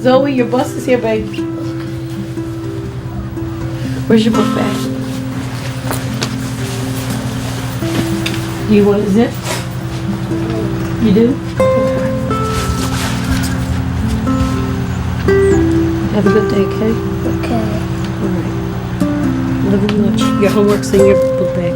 Zoe, your bus is here, baby. Where's your book bag? You want a zip? You do? Have a good day, okay? Okay. All right. Love you much. Your homework's in your book bag.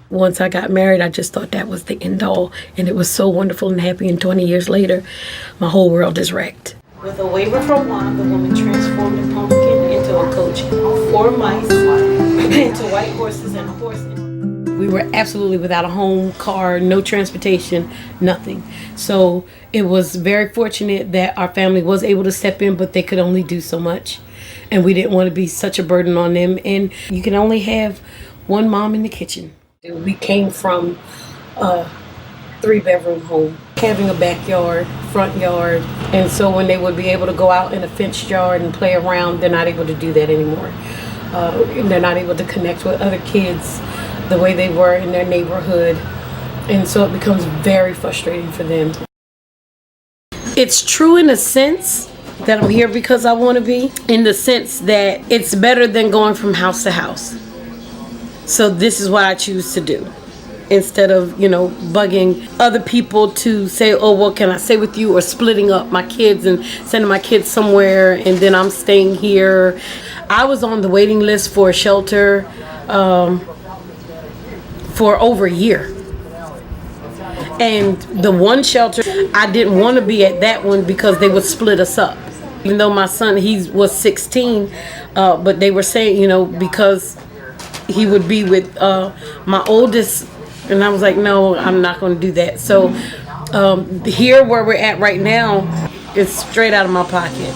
Once I got married, I just thought that was the end all, and it was so wonderful and happy, and 20 years later, my whole world is wrecked. With a waiver from Juan, the woman transformed a pumpkin into a coach, 4 mice into white horses and a horse. We were absolutely without a home, car, no transportation, nothing. So it was very fortunate that our family was able to step in, but they could only do so much. And we didn't want to be such a burden on them. And you can only have one mom in the kitchen. We came from a 3-bedroom home, having a backyard, front yard, and so when they would be able to go out in a fenced yard and play around, they're not able to do that anymore. They're not able to connect with other kids the way they were in their neighborhood, and so it becomes very frustrating for them. It's true in a sense that I'm here because I want to be, in the sense that it's better than going from house to house. So this is what I choose to do. Instead of, bugging other people to say, oh, well, can I stay with you? Or splitting up my kids and sending my kids somewhere and then I'm staying here. I was on the waiting list for a shelter for over a year. And the one shelter, I didn't want to be at that one because they would split us up. Even though my son, he was 16, but they were saying, because he would be with my oldest, and I was like, no, I'm not going to do that. So here where we're at right now, it's straight out of my pocket.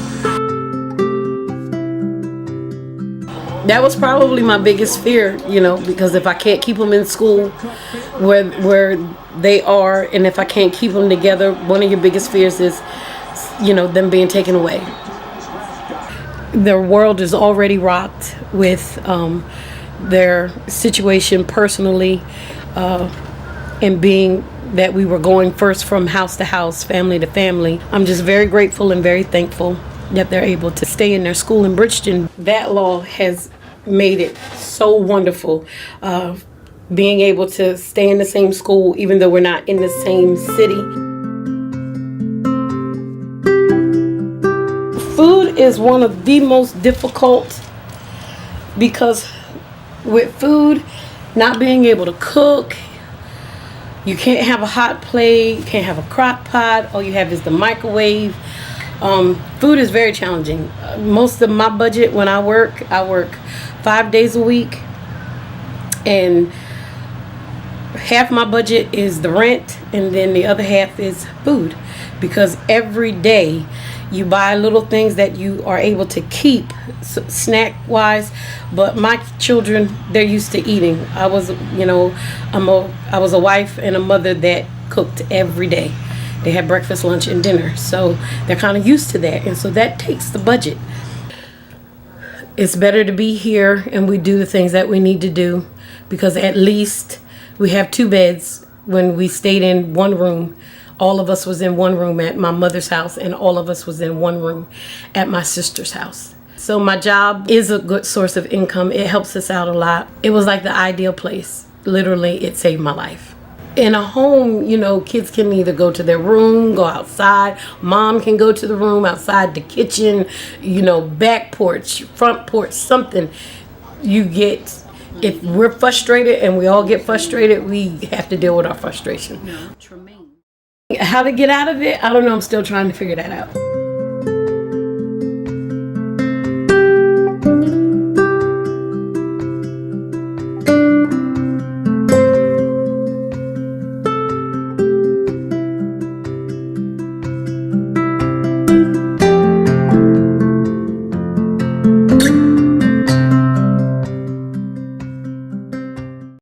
That was probably my biggest fear, because if I can't keep them in school where they are, and if I can't keep them together, one of your biggest fears is, them being taken away. Their world is already rocked with their situation personally, and being that we were going first from house to house, family to family. I'm just very grateful and very thankful that they're able to stay in their school in Bridgeton. That law has made it so wonderful, being able to stay in the same school even though we're not in the same city. Food is one of the most difficult, because with food, not being able to cook, you can't have a hot plate, you can't have a crock pot, all you have is the microwave. Food is very challenging. Most of my budget when I work 5 days a week, and half my budget is the rent, and then the other half is food, because every day you buy little things that you are able to keep snack wise, but my children, they're used to eating. I was a wife and a mother that cooked every day. They had breakfast, lunch, and dinner, so they're kind of used to that, and so that takes the budget. It's better to be here and we do the things that we need to do, because at least we have 2 beds. When we stayed in one room, all of us was in one room at my mother's house, and all of us was in one room at my sister's house. So my job is a good source of income. It helps us out a lot. It was like the ideal place. Literally, it saved my life. In a home, kids can either go to their room, go outside. Mom can go to the room, outside the kitchen, back porch, front porch, something. If we're frustrated, and we all get frustrated, we have to deal with our frustration. How to get out of it? I don't know. I'm still trying to figure that out.